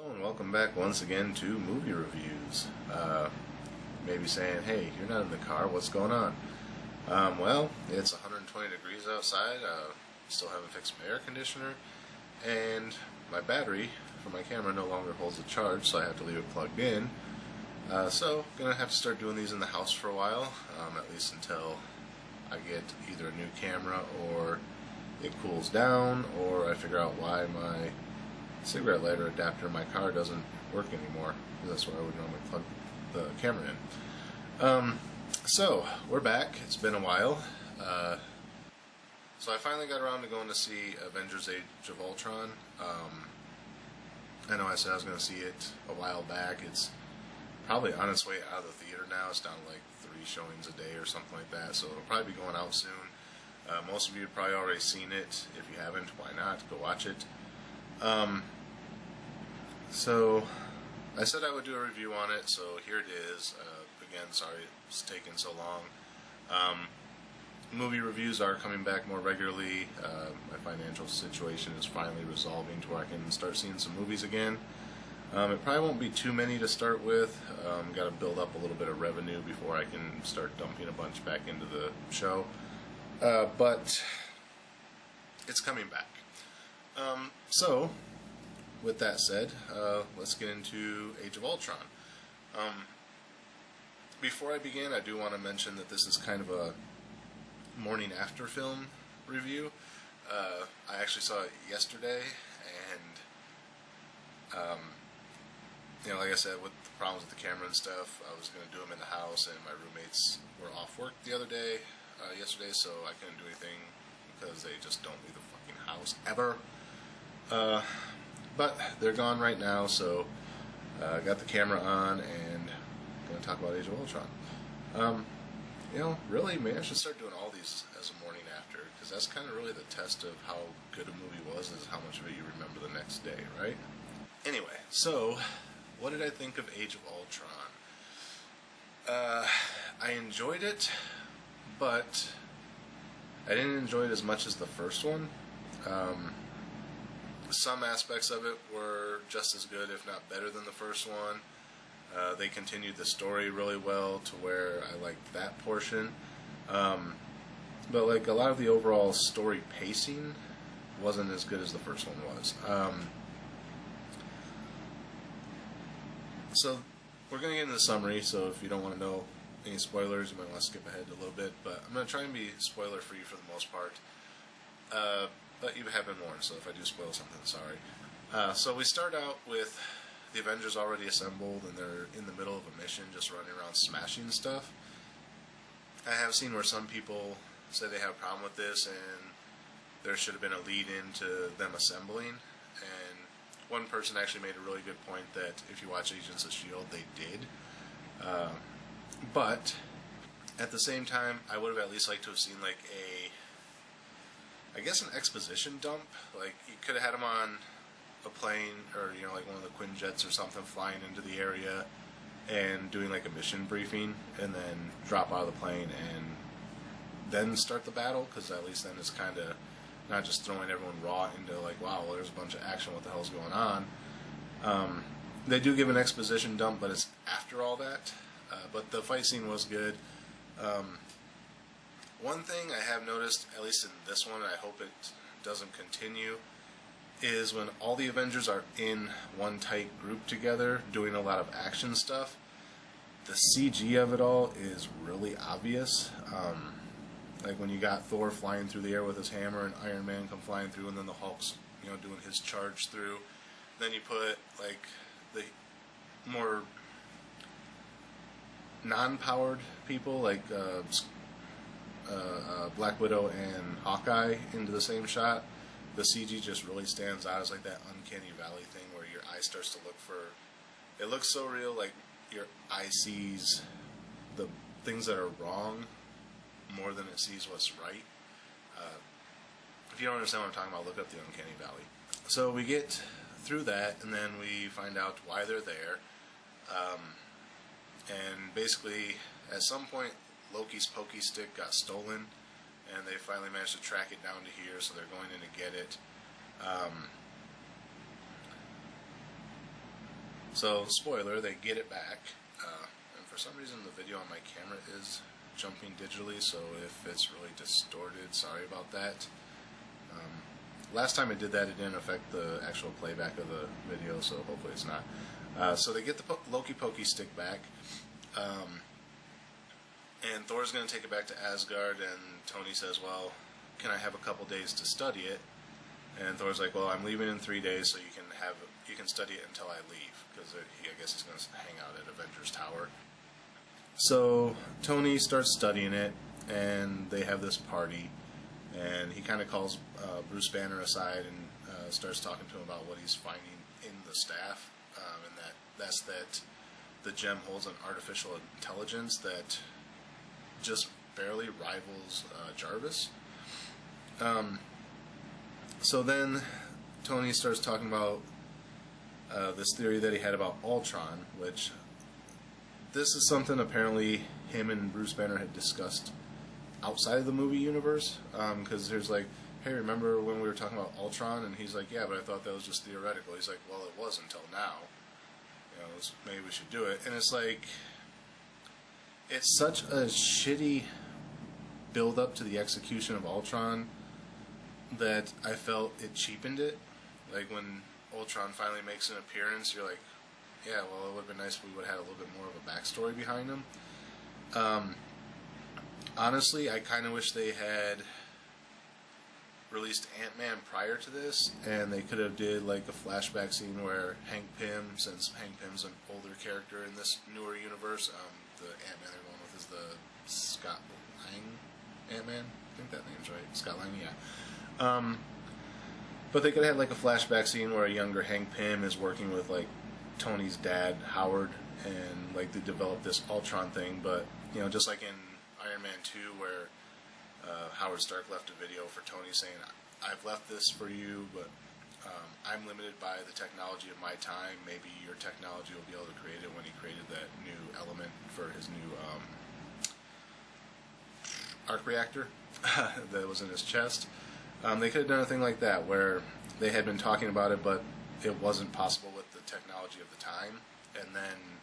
Hello and welcome back once again to movie reviews. Maybe saying, hey, you're not in the car, what's going on? Well, it's 120 degrees outside, still haven't fixed my air conditioner, and my battery for my camera no longer holds a charge, so I have to leave it plugged in. So, gonna have to start doing these in the house for a while, at least until I get either a new camera or it cools down, or I figure out why my cigarette lighter adapter in my car doesn't work anymore. That's where I would normally plug the camera in. So, we're back. It's been a while. So I finally got around to going to see Avengers Age of Ultron. I know I said I was going to see it a while back. It's probably on its way out of the theater now. It's down to like 3 showings a day or something like that. So it'll probably be going out soon. Most of you have probably already seen it. If you haven't, why not? Go watch it. So I said I would do a review on it, so here it is. Again, sorry it's taken so long. Movie reviews are coming back more regularly. My financial situation is finally resolving to where I can start seeing some movies again. It probably won't be too many to start with. Got to build up a little bit of revenue before I can start dumping a bunch back into the show. But it's coming back. So, with that said, let's get into Age of Ultron. Before I begin, I do want to mention that this is kind of a morning after film review. I actually saw it yesterday, and like I said, with the problems with the camera and stuff, I was going to do them in the house, and my roommates were off work the other day, yesterday, so I couldn't do anything because they just don't leave the fucking house ever. But they're gone right now, so got the camera on and going to talk about Age of Ultron. Really, maybe I should start doing all these as a morning after, because that's kind of really the test of how good a movie was, is how much of it you remember the next day, right? Anyway, so what did I think of Age of Ultron? I enjoyed it, but I didn't enjoy it as much as the first one. Some aspects of it were just as good, if not better, than the first one. They continued the story really well to where I liked that portion. But like a lot of the overall story pacing wasn't as good as the first one was. So we're going to get into the summary, so if you don't want to know any spoilers, you might want to skip ahead a little bit, but I'm going to try and be spoiler free for the most part. But you have been warned, so if I do spoil something, sorry. So we start out with the Avengers already assembled, and they're in the middle of a mission, just running around smashing stuff. I have seen where some people say they have a problem with this, and there should have been a lead-in to them assembling, and one person actually made a really good point that if you watch Agents of S.H.I.E.L.D., they did. But at the same time, I would have at least liked to have seen like an exposition dump. Like, you could have had them on a plane, or like one of the Quinjets or something, flying into the area and doing like a mission briefing, and then drop out of the plane and then start the battle, because at least then it's kind of not just throwing everyone raw into like, wow, well, there's a bunch of action, what the hell's going on. They do give an exposition dump, but it's after all that. But the fight scene was good. One thing I have noticed, at least in this one, and I hope it doesn't continue, is when all the Avengers are in one tight group together doing a lot of action stuff, the CG of it all is really obvious. Like when you got Thor flying through the air with his hammer, and Iron Man come flying through, and then the Hulk's doing his charge through. Then you put like the more non-powered people like Black Widow and Hawkeye into the same shot. The CG just really stands out as like that uncanny valley thing where your eye starts to look for, it looks so real, like your eye sees the things that are wrong more than it sees what's right. If you don't understand what I'm talking about, look up the uncanny valley. So we get through that, and then we find out why they're there. And basically, at some point, Loki's pokey stick got stolen, and they finally managed to track it down to here, so they're going in to get it. So, spoiler, they get it back. And for some reason, the video on my camera is jumping digitally, so if it's really distorted, sorry about that. Last time it did that, it didn't affect the actual playback of the video, so hopefully it's not. So they get the Loki Pokey stick back, and Thor's going to take it back to Asgard, and Tony says, well, can I have a couple days to study it? And Thor's like, well, I'm leaving in 3 days, so you can study it until I leave, because I guess he's going to hang out at Avengers Tower. So Tony starts studying it, and they have this party, and he kind of calls Bruce Banner aside and starts talking to him about what he's finding in the staff, and that's that the gem holds an artificial intelligence that just barely rivals Jarvis. So then Tony starts talking about this theory that he had about Ultron, which this is something apparently him and Bruce Banner had discussed outside of the movie universe, because there's like, hey, remember when we were talking about Ultron? And he's like, yeah, but I thought that was just theoretical. He's like, well, it was until now. You know, maybe we should do it. And it's like, it's such a shitty build up to the execution of Ultron that I felt it cheapened it. Like when Ultron finally makes an appearance, you're like, yeah, well, it would have been nice if we would have had a little bit more of a backstory behind him. Honestly, I kind of wish they had released Ant-Man prior to this, and they could have did like a flashback scene where Hank Pym, since Hank Pym's an older character in this newer universe, the Ant-Man they're going with is the Scott Lang Ant-Man. I think that name's right. Scott Lang, yeah. But they could have had like a flashback scene where a younger Hank Pym is working with like Tony's dad, Howard, and like they develop this Ultron thing. But you know, just like in Iron Man 2, where Howard Stark left a video for Tony saying, "I've left this for you, but I'm limited by the technology of my time. Maybe your technology will be able to create it." When he created that new element for his new arc reactor that was in his chest. They could have done a thing like that, where they had been talking about it, but it wasn't possible with the technology of the time, and then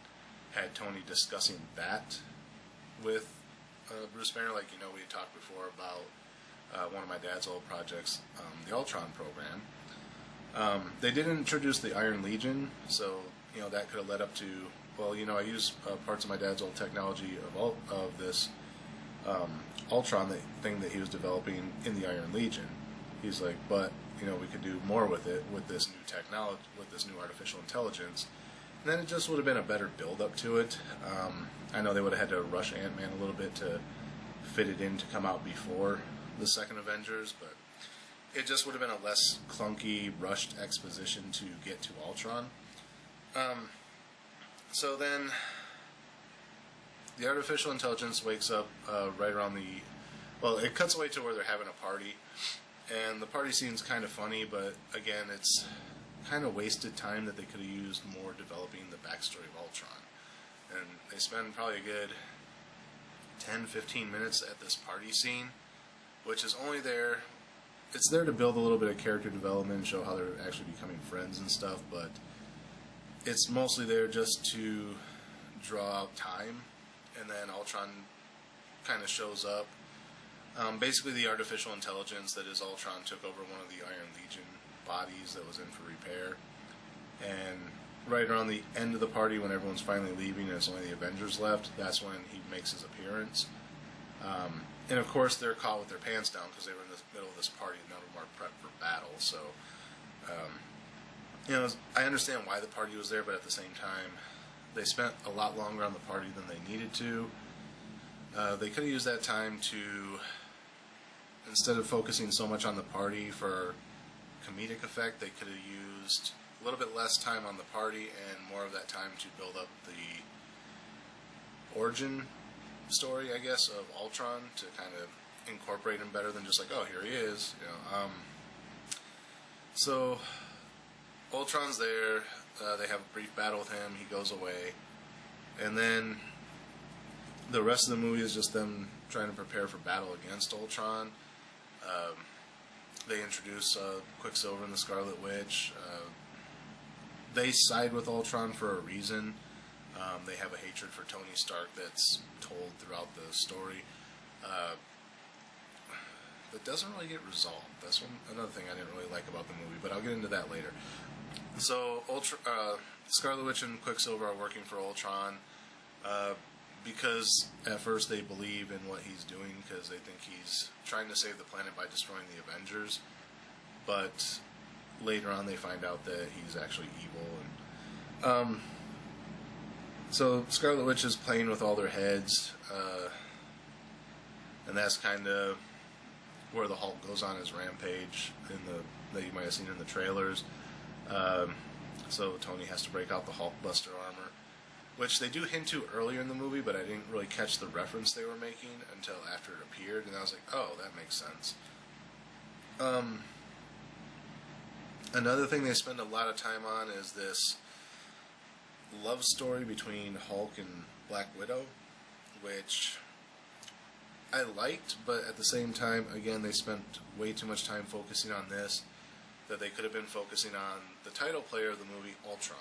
had Tony discussing that with Bruce Banner, like, you know, we talked before about one of my dad's old projects, the Ultron program. They did introduce the Iron Legion, so, you know, that could have led up to, well, you know, I used parts of my dad's old technology of this Ultron thing that he was developing in the Iron Legion. He's like, but, you know, we could do more with it, with this new technology, with this new artificial intelligence. And then it just would have been a better build-up to it. I know they would have had to rush Ant-Man a little bit to fit it in to come out before the second Avengers, but it just would have been a less clunky, rushed exposition to get to Ultron. So then the artificial intelligence wakes up right around the... Well, it cuts away to where they're having a party, and the party scene's kind of funny, but again, it's kind of wasted time that they could have used more developing the backstory of Ultron. And they spend probably a good 10-15 minutes at this party scene, which is only there... It's there to build a little bit of character development and show how they're actually becoming friends and stuff, but it's mostly there just to draw out time, and then Ultron kind of shows up. Basically, the artificial intelligence that is Ultron took over one of the Iron Legion bodies that was in for repair, and right around the end of the party, when everyone's finally leaving and it's only the Avengers left, that's when he makes his appearance. And of course, they're caught with their pants down because they were in the middle of this party and none of them are prepped for battle. So, you know, I understand why the party was there, but at the same time, they spent a lot longer on the party than they needed to. They could have used that time to, instead of focusing so much on the party for comedic effect, they could have used a little bit less time on the party and more of that time to build up the origin story, I guess, of Ultron, to kind of incorporate him better than just like, oh, here he is, you know. So Ultron's there. They have a brief battle with him. He goes away, and then the rest of the movie is just them trying to prepare for battle against Ultron. They introduce Quicksilver and the Scarlet Witch. they side with Ultron for a reason. They have a hatred for Tony Stark that's told throughout the story. That doesn't really get resolved. That's another thing I didn't really like about the movie, but I'll get into that later. So, Scarlet Witch and Quicksilver are working for Ultron because at first they believe in what he's doing because they think he's trying to save the planet by destroying the Avengers, but later on they find out that he's actually evil. And so Scarlet Witch is playing with all their heads, and that's kind of where the Hulk goes on his rampage that you might have seen in the trailers. So Tony has to break out the Hulkbuster armor, which they do hint to earlier in the movie, but I didn't really catch the reference they were making until after it appeared, and I was like, oh, that makes sense. Another thing they spend a lot of time on is this love story between Hulk and Black Widow, which I liked, but at the same time, again, they spent way too much time focusing on this that they could have been focusing on the title player of the movie, Ultron.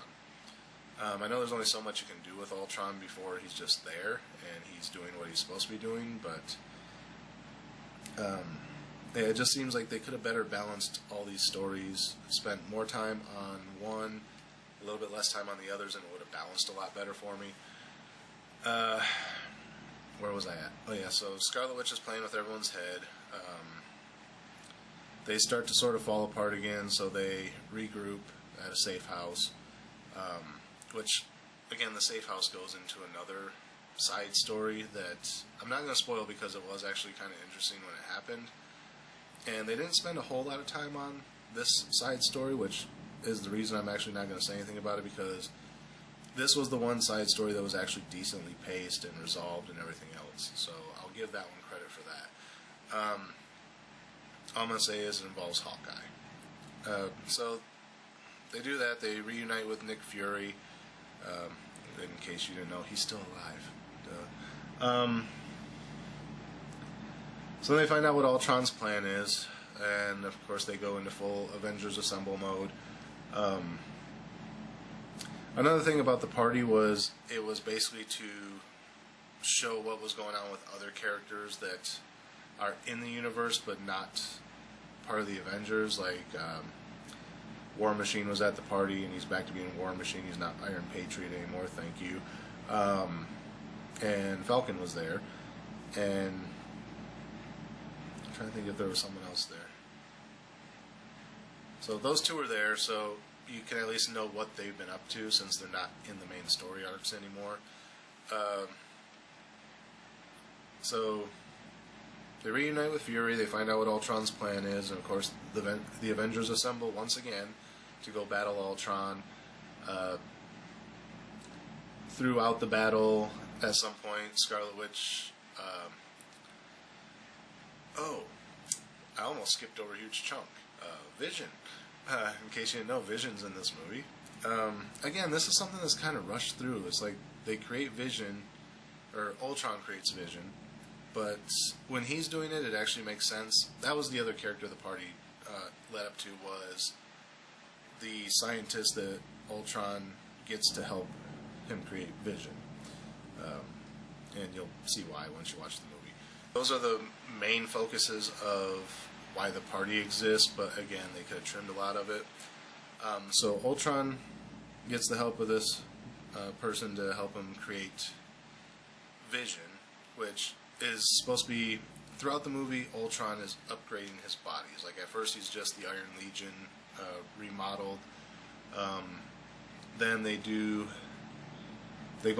I know there's only so much you can do with Ultron before he's just there and he's doing what he's supposed to be doing, but it just seems like they could have better balanced all these stories, spent more time on one, a little bit less time on the others, and it would have balanced a lot better for me. Where was I at? Oh yeah, so Scarlet Witch is playing with everyone's head. They start to sort of fall apart again, so they regroup at a safe house. Which, again, the safe house goes into another side story that I'm not going to spoil because it was actually kind of interesting when it happened. And they didn't spend a whole lot of time on this side story, which is the reason I'm actually not going to say anything about it, because this was the one side story that was actually decently paced and resolved and everything else. So I'll give that one credit for that. All I'm going to say is it involves Hawkeye. So they do that. They reunite with Nick Fury. In case you didn't know, he's still alive. So they find out what Ultron's plan is, and of course they go into full Avengers Assemble mode. Another thing about the party was it was basically to show what was going on with other characters that are in the universe but not part of the Avengers. Like War Machine was at the party and he's back to being War Machine. He's not Iron Patriot anymore, thank you. And Falcon was there, and I'm trying to think if there was someone else there. So those two were there, so you can at least know what they've been up to since they're not in the main story arcs anymore. So they reunite with Fury, they find out what Ultron's plan is, and of course the Avengers assemble once again to go battle Ultron. Throughout the battle, at some point, Scarlet Witch... I almost skipped over a huge chunk. Vision. In case you didn't know, Vision's in this movie. Again, this is something that's kind of rushed through. It's like they create Vision, or Ultron creates Vision, but when he's doing it, it actually makes sense. That was the other character the party led up to, was the scientist that Ultron gets to help him create Vision. And you'll see why once you watch the movie. Those are the main focuses of why the party exists, but again, they could have trimmed a lot of it. So Ultron gets the help of this person to help him create Vision, which is supposed to be, throughout the movie, Ultron is upgrading his bodies. Like, at first he's just the Iron Legion remodeled. Then they go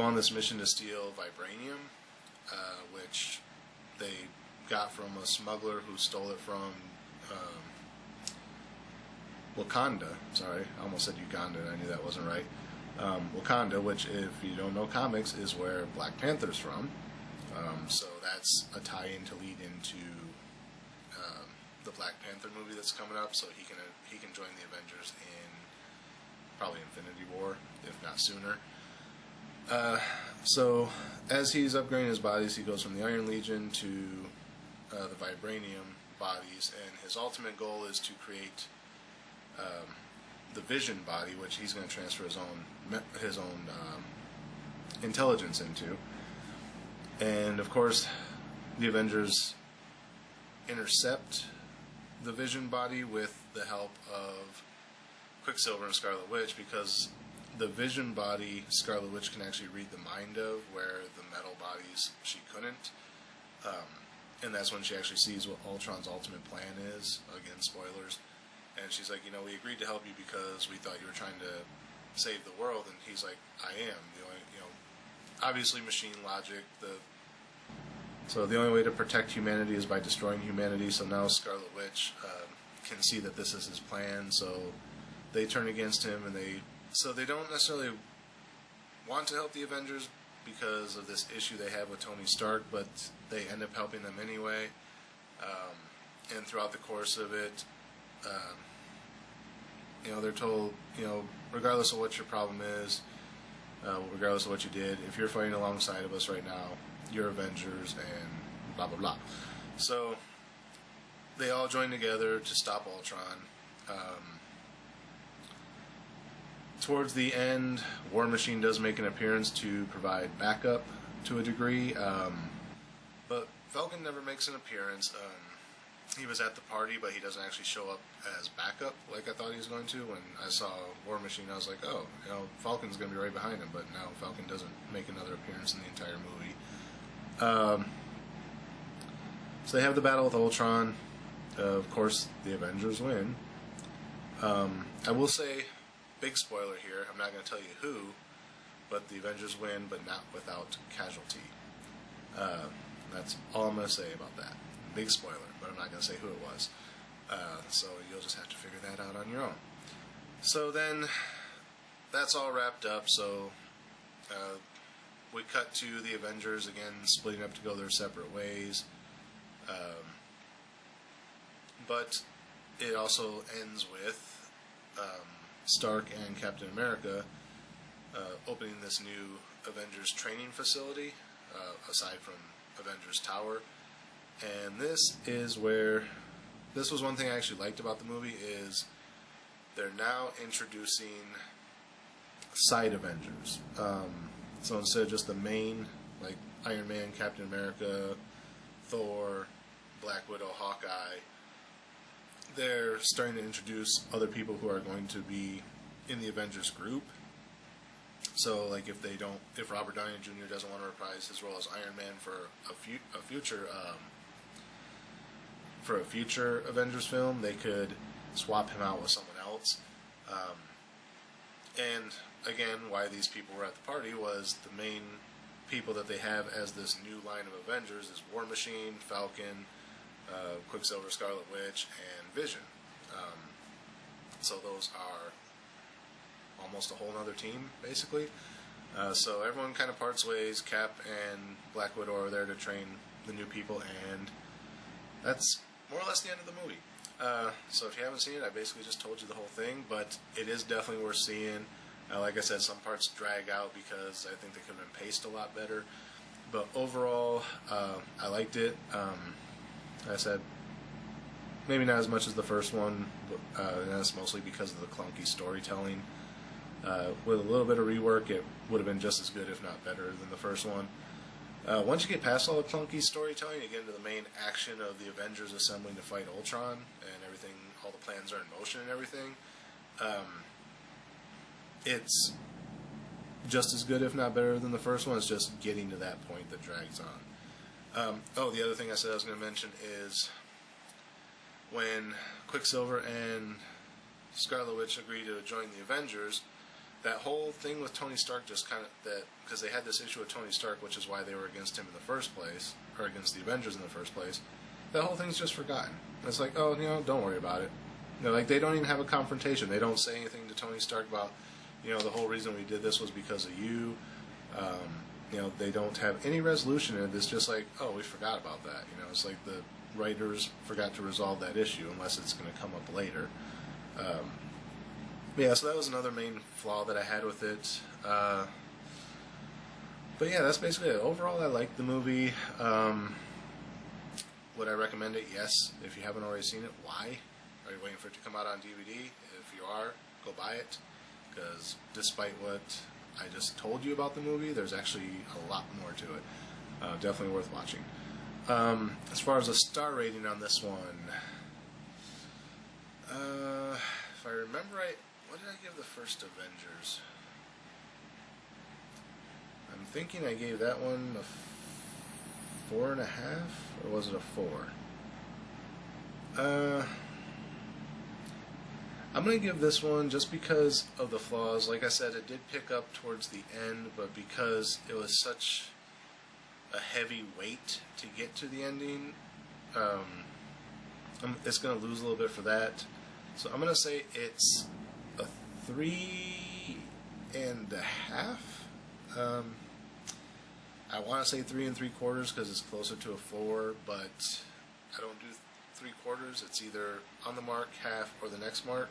on this mission to steal vibranium, which they got from a smuggler who stole it from Wakanda. Sorry, I almost said Uganda, and I knew that wasn't right. Wakanda, which, if you don't know comics, is where Black Panther's from. So that's a tie-in to lead into the Black Panther movie that's coming up, so he can join the Avengers in probably Infinity War, if not sooner. So as he's upgrading his bodies, he goes from the Iron Legion to the vibranium bodies, and his ultimate goal is to create the Vision body, which he's going to transfer his own intelligence into. And of course, the Avengers intercept the Vision body with the help of Quicksilver and Scarlet Witch, because the Vision body Scarlet Witch can actually read the mind of, where the metal bodies she couldn't. And that's when she actually sees what Ultron's ultimate plan is. Again, spoilers. And she's like, we agreed to help you because we thought you were trying to save the world. And he's like, I am. Obviously machine logic. So the only way to protect humanity is by destroying humanity. So now Scarlet Witch can see that this is his plan. So they turn against him, and they don't necessarily want to help the Avengers because of this issue they have with Tony Stark, but they end up helping them anyway. And throughout the course of it, they're told, regardless of what your problem is, regardless of what you did, if you're fighting alongside of us right now, you're Avengers, and blah blah blah. So they all join together to stop Ultron. Towards the end, War Machine does make an appearance to provide backup to a degree, but Falcon never makes an appearance. He was at the party, but he doesn't actually show up as backup like I thought he was going to. When I saw War Machine, I was like, oh, Falcon's going to be right behind him, but now Falcon doesn't make another appearance in the entire movie. So they have the battle with Ultron. Of course, the Avengers win. I will say, big spoiler here, I'm not going to tell you who, but the Avengers win, but not without casualty. That's all I'm going to say about that. Big spoiler, but I'm not going to say who it was. So you'll just have to figure that out on your own. So then, that's all wrapped up. So we cut to the Avengers again splitting up to go their separate ways. But it also ends with Stark and Captain America opening this new Avengers training facility, aside from Avengers Tower. And this was one thing I actually liked about the movie, is they're now introducing side Avengers. So instead of just the main, like Iron Man, Captain America, Thor, Black Widow, Hawkeye, they're starting to introduce other people who are going to be in the Avengers group. So, like, if Robert Downey Jr. doesn't want to reprise his role as Iron Man for a future Avengers film, they could swap him out with someone else. And again, why these people were at the party was the main people that they have as this new line of Avengers is War Machine, Falcon, Quicksilver, Scarlet Witch, and Vision. So those are almost a whole other team, basically. So everyone kind of parts ways. Cap and Black Widow are there to train the new people, and that's more or less the end of the movie. So if you haven't seen it, I basically just told you the whole thing, but it is definitely worth seeing. Like I said, some parts drag out because I think they could have been paced a lot better. But overall, I liked it. Like I said, maybe not as much as the first one, but that's mostly because of the clunky storytelling. With a little bit of rework, it would have been just as good, if not better, than the first one. Once you get past all the clunky storytelling, you get into the main action of the Avengers assembling to fight Ultron, and everything, all the plans are in motion and everything. It's just as good, if not better, than the first one. It's just getting to that point that drags on. The other thing I said I was going to mention is when Quicksilver and Scarlet Witch agreed to join the Avengers, that whole thing with Tony Stark just kind of, because they had this issue with Tony Stark, which is why they were against him in the first place, or against the Avengers in the first place, that whole thing's just forgotten. It's like, oh, don't worry about it. Like, they don't even have a confrontation. They don't say anything to Tony Stark about, the whole reason we did this was because of you. They don't have any resolution in it. It's just like, oh, we forgot about that. It's like the writers forgot to resolve that issue, unless it's going to come up later. Yeah, so that was another main flaw that I had with it. But yeah, that's basically it. Overall, I liked the movie. Would I recommend it? Yes. If you haven't already seen it, why? Are you waiting for it to come out on DVD? If you are, go buy it, because despite what I just told you about the movie, there's actually a lot more to it. Definitely worth watching. As far as a star rating on this one, if I remember right, what did I give the first Avengers? I'm thinking I gave that one a 4.5, or was it a 4? I'm going to give this one, just because of the flaws. Like I said, it did pick up towards the end, but because it was such a heavy weight to get to the ending, it's going to lose a little bit for that. So I'm going to say it's a 3.5. I want to say 3 3/4 because it's closer to a 4, but I don't do 3/4. It's either on the mark, half, or the next mark.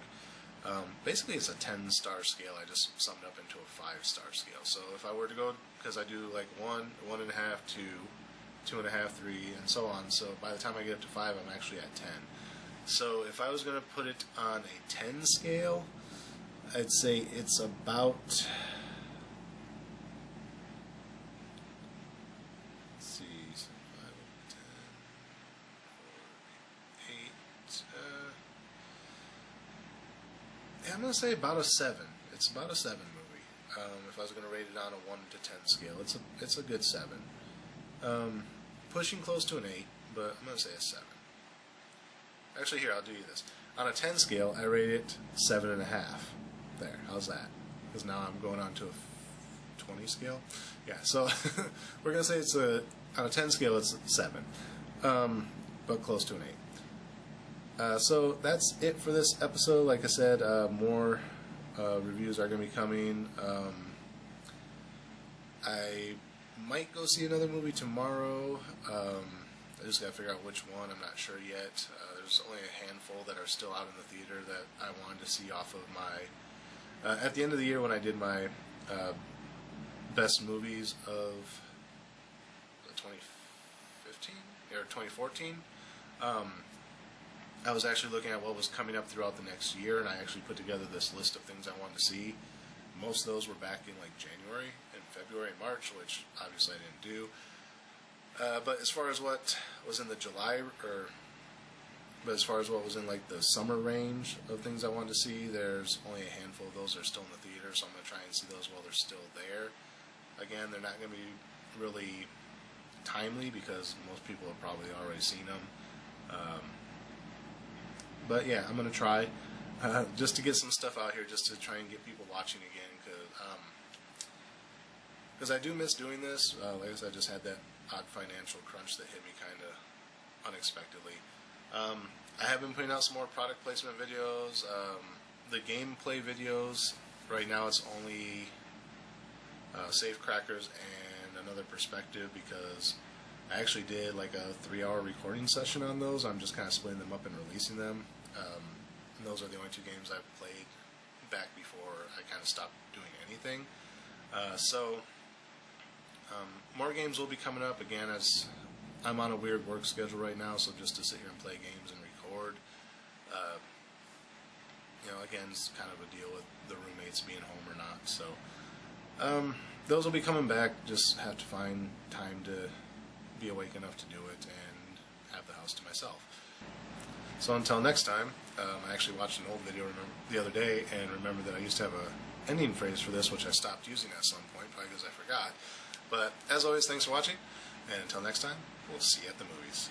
Basically, it's a 10-star scale. I just summed up into a 5-star scale. So if I were to go, because I do like 1, 1.5, 2, 2.5, 3, and so on. So by the time I get up to 5, I'm actually at 10. So if I was going to put it on a 10 scale, I'd say it's about, let's see, 5, 10, 4, 8, yeah, I'm going to say about a 7. It's about a 7 movie. If I was going to rate it on a 1 to 10 scale, it's a good 7. Pushing close to an 8, but I'm going to say a 7. Actually, here, I'll do you this. On a 10 scale, I rate it 7.5. There, how's that? Because now I'm going on to a 20 scale. Yeah, so we're going to say it's on a 10 scale, it's 7. But close to an 8. So that's it for this episode. Like I said, more reviews are going to be coming. I might go see another movie tomorrow. I just got to figure out which one. I'm not sure yet. There's only a handful that are still out in the theater that I wanted to see off of my... at the end of the year when I did my best movies of 2015 or 2014, I was actually looking at what was coming up throughout the next year, and I actually put together this list of things I wanted to see. Most of those were back in like January and February and March, which obviously I didn't do. But as far as what was in the but as far as what was in like the summer range of things I wanted to see, there's only a handful of those that are still in the theater, so I'm going to try and see those while they're still there. Again, they're not going to be really timely because most people have probably already seen them. But yeah, I'm going to try just to get some stuff out here, just to try and get people watching again, because I do miss doing this. Like I said, I just had that odd financial crunch that hit me kind of unexpectedly. I have been putting out some more product placement videos. The gameplay videos, right now it's only Safe Crackers and Another Perspective, because I actually did like a 3-hour recording session on those. I'm just kind of splitting them up and releasing them. And those are the only 2 games I've played back before I kind of stopped doing anything. More games will be coming up again, as I'm on a weird work schedule right now, so just to sit here and play games and record, again, it's kind of a deal with the roommates being home or not, so those will be coming back. Just have to find time to be awake enough to do it and have the house to myself. So until next time, I actually watched an old video the other day and remembered that I used to have a ending phrase for this, which I stopped using at some point, probably because I forgot. But as always, thanks for watching, and until next time, we'll see you at the movies.